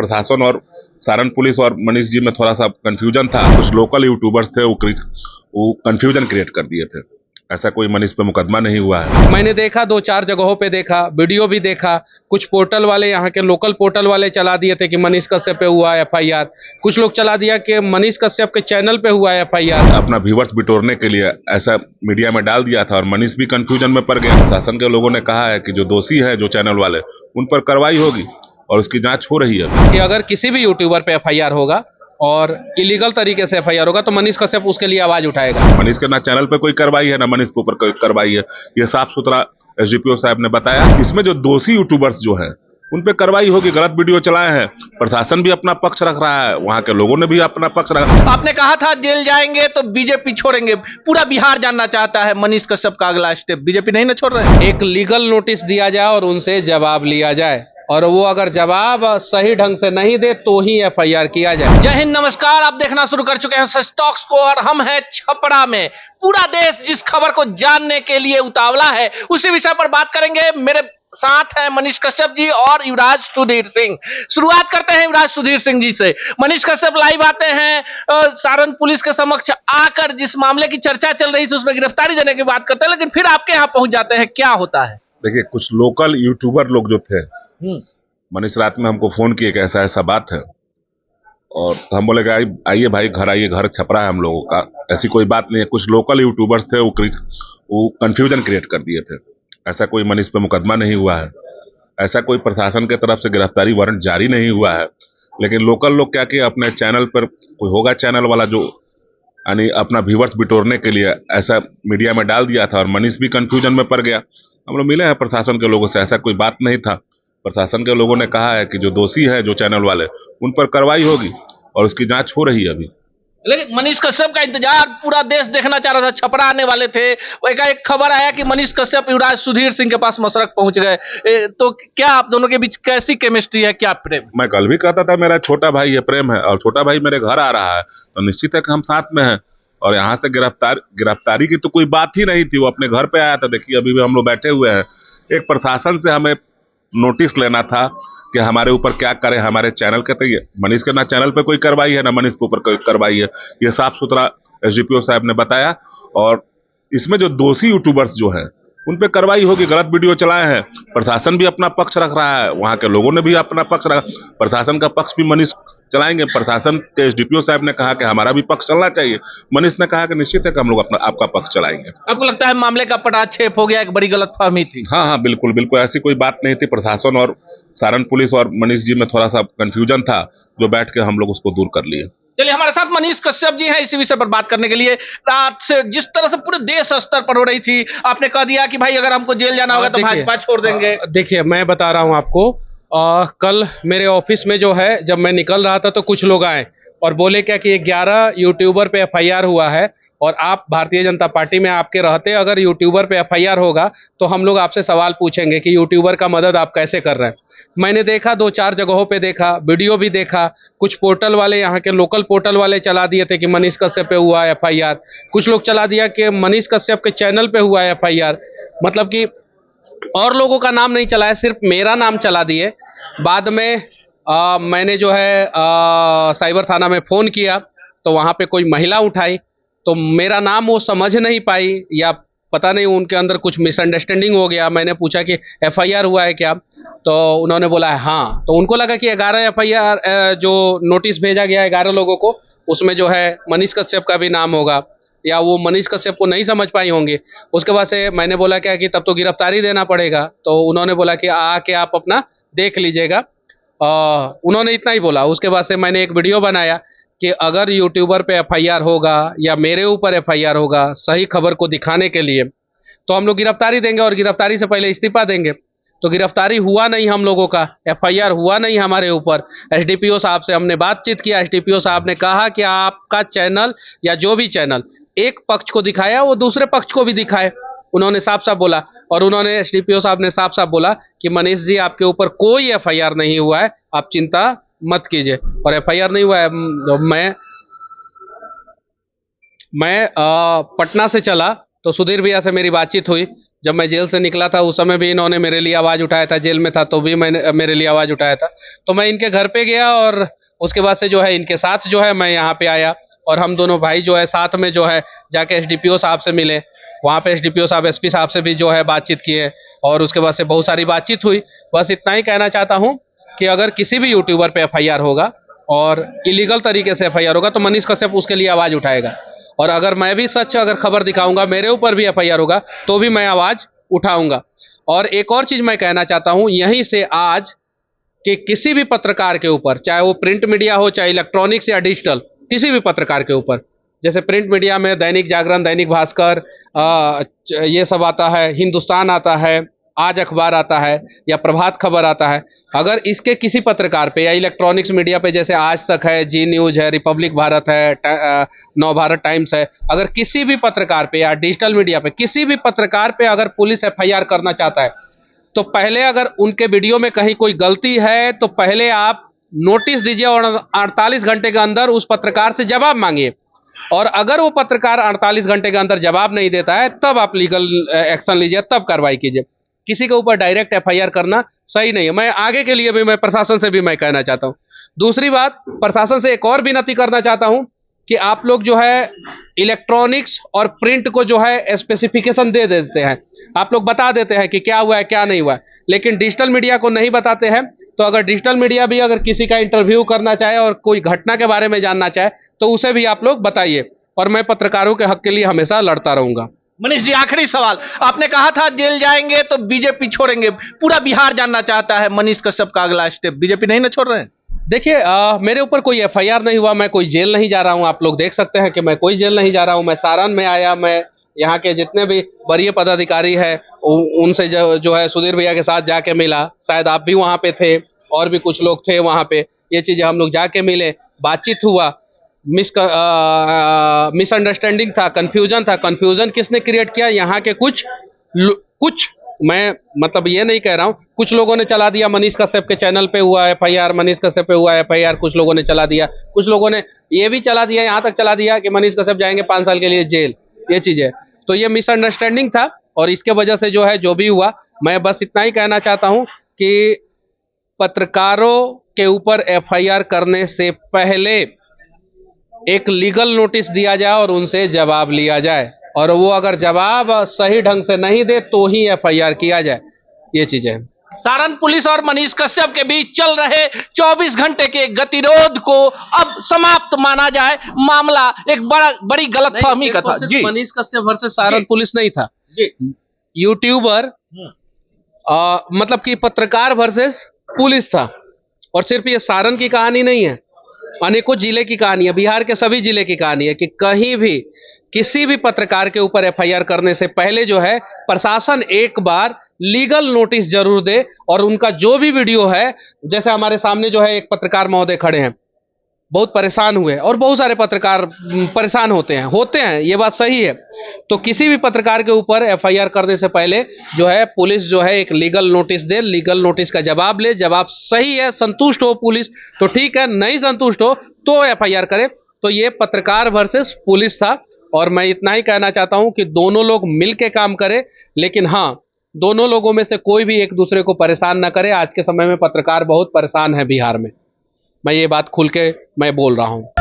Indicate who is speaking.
Speaker 1: प्रशासन और सारण पुलिस और मनीष जी में थोड़ा सा कंफ्यूजन था। कुछ लोकल यूट्यूबर्स थे, वो कंफ्यूजन क्रिएट कर दिए थे। ऐसा कोई मनीष पे मुकदमा नहीं हुआ है।
Speaker 2: मैंने देखा, 2-4 जगहों पे देखा, वीडियो भी देखा। कुछ पोर्टल वाले, यहाँ के लोकल पोर्टल वाले चला दिए थे कि मनीष कश्यप पे हुआ एफआईआर। कुछ लोग चला दिया कि मनीष कश्यप के चैनल पे हुआ एफआईआर।
Speaker 1: अपना व्यूअर्स बिटोरने के लिए ऐसा मीडिया में डाल दिया था और मनीष भी कंफ्यूजन में पड़ गया। प्रशासन के लोगों ने कहा है कि जो दोषी है, जो चैनल वाले, उन पर कार्रवाई होगी और उसकी जांच हो रही है
Speaker 2: कि अगर किसी भी यूट्यूबर पे एफआईआर होगा और इलीगल तरीके से एफआईआर होगा तो मनीष कश्यप उसके लिए आवाज उठाएगा।
Speaker 1: मनीष के ना चैनल पे कोई कार्रवाई है, ना मनीष के ऊपर कोई कार्रवाई है। ये साफ सुथरा एसडीपीओ साहब ने बताया। इसमें जो दोषी यूट्यूबर्स जो हैं, उन पे कार्रवाई होगी। गलत वीडियो चलाए हैं, प्रशासन भी अपना पक्ष रख रहा है, वहां के लोगों ने भी अपना पक्ष रखा।
Speaker 3: आपने कहा था जेल जाएंगे तो बीजेपी छोड़ेंगे। पूरा बिहार जानना चाहता है मनीष कश्यप का अगला स्टेप। बीजेपी नहीं ना छोड़ रहे।
Speaker 2: एक लीगल नोटिस दिया जाए और उनसे जवाब लिया जाए, और वो अगर जवाब सही ढंग से नहीं दे तो ही एफआईआर किया जाए।
Speaker 3: जय हिंद, नमस्कार। आप देखना शुरू कर चुके हैं सच टॉक्स को और हम हैं छपरा में। पूरा देश जिस खबर को जानने के लिए उतावला है, उसी विषय पर बात करेंगे। मेरे साथ हैं मनीष कश्यप जी और युवराज सुधीर सिंह। शुरुआत करते हैं युवराज सुधीर सिंह जी से। मनीष कश्यप लाइव आते हैं सारण पुलिस के समक्ष आकर, जिस मामले की चर्चा चल रही थी उसमें गिरफ्तारी देने की बात करते हैं, लेकिन फिर आपके यहाँ पहुंच जाते हैं। क्या होता है?
Speaker 1: देखिए, कुछ लोकल यूट्यूबर लोग जो थे, मनीष रात में हमको फोन किए कि ऐसा ऐसा बात है, और तो हम बोले कि आइए भाई, घर आइए, घर छपरा है हम लोगों का, ऐसी कोई बात नहीं है। कुछ लोकल यूट्यूबर्स थे, वो कंफ्यूजन क्रिएट कर दिए थे। ऐसा कोई मनीष पे मुकदमा नहीं हुआ है। ऐसा कोई प्रशासन की तरफ से गिरफ्तारी वारंट जारी नहीं हुआ है। लेकिन लोकल लोग क्या किए, अपने चैनल पर कोई होगा चैनल वाला जो यानी अपना व्यूअर्स बिटोरने के लिए ऐसा मीडिया में डाल दिया था और मनीष भी कंफ्यूजन में पड़ गया। हम लोग मिले हैं प्रशासन के लोगों से, ऐसा कोई बात नहीं था। प्रशासन के लोगों ने कहा है कि जो दोषी है, जो चैनल वाले, उन पर कार्रवाई होगी और उसकी जांच हो रही है अभी।
Speaker 3: लेकिन मनीष कश्यप का इंतजार पूरा देश देखना चाह रहा था। छपरा आने वाले थे, एक खबर आया कि मनीष कश्यप युवराज सुधीर सिंह के पास मसरक पहुंच गए। तो क्या आप दोनों के बीच कैसी केमिस्ट्री है, क्या प्रेम?
Speaker 1: मैं कल भी कहता था मेरा छोटा भाई ये प्रेम है, और छोटा भाई मेरे घर आ रहा है तो निश्चित है कि हम साथ में हैं। और यहाँ से गिरफ्तारी की तो कोई बात ही नहीं थी, वो अपने घर पे आया था। देखिए, अभी भी हम लोग बैठे हुए हैं। एक प्रशासन से हमें नोटिस लेना था कि हमारे ऊपर क्या करें, हमारे चैनल के। तो मनीष के ना चैनल पे कोई कार्रवाई है, ना मनीष के ऊपर कोई कार्रवाई है। ये साफ सुथरा एसडीपीओ साहब ने बताया। और इसमें जो दोषी यूट्यूबर्स जो हैं, उन पे कार्रवाई होगी। गलत वीडियो चलाए हैं, प्रशासन भी अपना पक्ष रख रहा है, वहां के लोगों ने भी अपना पक्ष रखा। प्रशासन का पक्ष भी मनीष चलाएंगे। प्रशासन के एसडीपीओ साहब ने कहा कि हमारा भी पक्ष चलना चाहिए। मनीष ने कहा कि निश्चित है कि हम लोग आपका पक्ष चलाएंगे।
Speaker 3: आपको लगता है मामले का पटाक्षेप हो गया, एक बड़ी गलतफहमी थी?
Speaker 1: हाँ, बिल्कुल बिल्कुल, ऐसी कोई बात नहीं थी। प्रशासन और सारण पुलिस और मनीष जी में थोड़ा सा कंफ्यूजन था, जो बैठ के हम लोग उसको दूर कर लिए।
Speaker 3: चलिए, हमारे साथ मनीष कश्यप जी हैं इसी विषय पर बात करने के लिए। रात से जिस तरह से पूरे देश स्तर पर हो रही थी, आपने कह दिया कि भाई अगर हमको जेल जाना होगा तो भाजपा छोड़ देंगे।
Speaker 2: देखिए, मैं बता रहा हूं आपको, कल मेरे ऑफिस में जो है, जब मैं निकल रहा था तो कुछ लोग आए और बोले क्या कि 11 यूट्यूबर पे एफआईआर हुआ है और आप भारतीय जनता पार्टी में आपके रहते, अगर यूट्यूबर पे एफआईआर होगा तो हम लोग आपसे सवाल पूछेंगे कि यूट्यूबर का मदद आप कैसे कर रहे हैं। मैंने देखा, 2-4 जगहों पे देखा, वीडियो भी देखा। कुछ पोर्टल वाले, यहाँ के लोकल पोर्टल वाले चला दिए थे कि मनीष कश्यप पे हुआ एफआईआर। कुछ लोग चला दिया कि मनीष कश्यप के चैनल पे हुआ एफआईआर। मतलब कि और लोगों का नाम नहीं चला है, सिर्फ मेरा नाम चला दिए। बाद में मैंने जो है साइबर थाना में फ़ोन किया तो वहाँ पे कोई महिला उठाई, तो मेरा नाम वो समझ नहीं पाई, या पता नहीं उनके अंदर कुछ मिसअंडरस्टैंडिंग हो गया। मैंने पूछा कि एफआईआर हुआ है क्या, तो उन्होंने बोला है हाँ। तो उनको लगा कि 11 एफआईआर जो नोटिस भेजा गया है 11 लोगों को, उसमें जो है मनीष कश्यप का भी नाम होगा, या वो मनीष कश्यप को नहीं समझ पाई होंगी। उसके बाद से मैंने बोला क्या कि तब तो गिरफ्तारी देना पड़ेगा। तो उन्होंने बोला कि आके आप अपना देख लीजिएगा। उन्होंने इतना ही बोला। उसके बाद से मैंने एक वीडियो बनाया कि अगर यूट्यूबर पे एफआईआर होगा या मेरे ऊपर एफआईआर होगा, सही खबर को दिखाने के लिए, तो हम लोग गिरफ्तारी देंगे और गिरफ्तारी से पहले इस्तीफा देंगे। तो गिरफ्तारी हुआ नहीं हम लोगों का, एफआईआर हुआ नहीं हमारे ऊपर। एसडीपीओ साहब से हमने बातचीत किया। एसडीपीओ साहब ने कहा कि आपका चैनल या जो भी चैनल एक पक्ष को दिखाया, वो दूसरे पक्ष को भी दिखाए। उन्होंने साफ साफ बोला, और उन्होंने एसडीपीओ साहब ने साफ साफ बोला कि मनीष जी, आपके ऊपर कोई एफआईआर नहीं हुआ है, आप चिंता मत कीजिए। और एफआईआर नहीं हुआ है। मैं पटना से चला तो सुधीर भैया से मेरी बातचीत हुई जब मैं जेल से निकला था उस समय भी इन्होंने मेरे लिए आवाज़ उठाया था, जेल में था तो भी मैंने मेरे लिए आवाज़ उठाया था। तो मैं इनके घर पे गया और उसके बाद से जो है इनके साथ जो है मैं यहाँ पे आया और हम दोनों भाई जो है साथ में जो है जाके एसडीपीओ साहब से मिले। वहाँ पे एसडीपीओ साहब, एसपी साहब से भी जो है बातचीत किए और उसके बाद से बहुत सारी बातचीत हुई। बस इतना ही कहना चाहता हूँ कि अगर किसी भी यूट्यूबर पे एफआईआर होगा और इलीगल तरीके से एफआईआर होगा तो मनीष कश्यप उसके लिए आवाज़ उठाएगा, और अगर मैं भी सच अगर खबर दिखाऊंगा, मेरे ऊपर भी एफआईआर होगा तो भी मैं आवाज़ उठाऊंगा। और एक और चीज़ मैं कहना चाहता हूँ यहीं से आज, कि किसी भी पत्रकार के ऊपर, चाहे वो प्रिंट मीडिया हो चाहे इलेक्ट्रॉनिक्स या डिजिटल, किसी भी पत्रकार के ऊपर, जैसे प्रिंट मीडिया में दैनिक जागरण, दैनिक भास्कर, ये सब आता है, हिंदुस्तान आता है, आज अखबार आता है या प्रभात खबर आता है, अगर इसके किसी पत्रकार पे या इलेक्ट्रॉनिक्स मीडिया पे जैसे आज तक है, जी न्यूज़ है, रिपब्लिक भारत है, नव भारत टाइम्स है, अगर किसी भी पत्रकार पे या डिजिटल मीडिया पे किसी भी पत्रकार पे अगर पुलिस एफआईआर करना चाहता है तो पहले अगर उनके वीडियो में कहीं कोई गलती है तो पहले आप नोटिस दीजिए और 48 घंटे के अंदर उस पत्रकार से जवाब मांगिए। और अगर वो पत्रकार 48 घंटे के अंदर जवाब नहीं देता है तब आप लीगल एक्शन लीजिए, तब कार्रवाई कीजिए। किसी के ऊपर डायरेक्ट एफआईआर करना सही नहीं है। मैं आगे के लिए भी मैं प्रशासन से भी मैं कहना चाहता हूँ। दूसरी बात, प्रशासन से एक और विनती करना चाहता हूँ कि आप लोग जो है इलेक्ट्रॉनिक्स और प्रिंट को जो है स्पेसिफिकेशन दे देते हैं, आप लोग बता देते हैं कि क्या हुआ है क्या नहीं हुआ है, लेकिन डिजिटल मीडिया को नहीं बताते हैं। तो अगर डिजिटल मीडिया भी अगर किसी का इंटरव्यू करना चाहे और कोई घटना के बारे में जानना चाहे तो उसे भी आप लोग बताइए, और मैं पत्रकारों के हक के लिए हमेशा लड़ता रहूंगा।
Speaker 3: मनीष जी, आखिरी सवाल, आपने कहा था जेल जाएंगे तो बीजेपी छोड़ेंगे, पूरा बिहार जानना चाहता है मनीष कश्यप का अगला स्टेप, बीजेपी नहीं ना छोड़ रहे हैं?
Speaker 2: देखिए, मेरे ऊपर कोई एफआईआर नहीं हुआ, मैं कोई जेल नहीं जा रहा हूं। आप लोग देख सकते हैं कि मैं कोई जेल नहीं जा रहा हूं। मैं सारण में आया, मैं यहाँ के जितने भी वरीय पदाधिकारी है उनसे जो है सुधीर भैया के साथ जाके मिला, शायद आप भी वहाँ पे थे और भी कुछ लोग थे वहाँ पे, ये चीज़ें हम लोग जाके मिले, बातचीत हुआ। मिसअंडरस्टैंडिंग था, कन्फ्यूजन किसने क्रिएट किया? यहाँ के कुछ मैं मतलब ये नहीं कह रहा हूँ, कुछ लोगों ने चला दिया, मनीष कश्यप के चैनल पे हुआ एफआईआर, मनीष कश्यप पे हुआ एफआईआर, कुछ लोगों ने चला दिया, कुछ लोगों ने ये भी चला दिया, यहाँ तक चला दिया कि मनीष कश्यप जाएंगे 5 साल के लिए जेल। ये चीज़ें तो ये मिसअंडरस्टैंडिंग था और इसके वजह से जो है जो भी हुआ, मैं बस इतना ही कहना चाहता हूँ कि पत्रकारों के ऊपर एफआईआर करने से पहले एक लीगल नोटिस दिया जाए और उनसे जवाब लिया जाए, और वो अगर जवाब सही ढंग से नहीं दे तो ही एफआईआर किया जाए। ये चीजें
Speaker 3: सारण पुलिस और मनीष कश्यप के बीच चल रहे 24 घंटे के गतिरोध को अब समाप्त माना जाए। मामला एक बड़ी गलतफहमी का था जी।
Speaker 2: मनीष कश्यप वर्सेस सारण पुलिस नहीं था जी, यूट्यूबर मतलब कि पत्रकार वर्सेस पुलिस था। और सिर्फ ये सारण की कहानी नहीं है, अनेकों जिले की कहानी है, बिहार के सभी जिले की कहानी है कि कहीं भी किसी भी पत्रकार के ऊपर एफआईआर करने से पहले जो है प्रशासन एक बार लीगल नोटिस जरूर दे, और उनका जो भी वीडियो है, जैसे हमारे सामने जो है एक पत्रकार महोदय खड़े हैं, बहुत परेशान हुए, और बहुत सारे पत्रकार परेशान होते हैं, ये बात सही है। तो किसी भी पत्रकार के ऊपर एफआईआर करने से पहले जो है पुलिस जो है एक लीगल नोटिस दे, लीगल नोटिस का जवाब ले, जवाब सही है, संतुष्ट हो पुलिस तो ठीक है, नहीं संतुष्ट हो तो एफआईआर करे। तो ये पत्रकार वर्सेस पुलिस था, और मैं इतना ही कहना चाहता हूं कि दोनों लोग मिल के काम करें, लेकिन हाँ, दोनों लोगों में से कोई भी एक दूसरे को परेशान ना करे। आज के समय में पत्रकार बहुत परेशान है बिहार में, मैं ये बात खुल के मैं बोल रहा हूँ।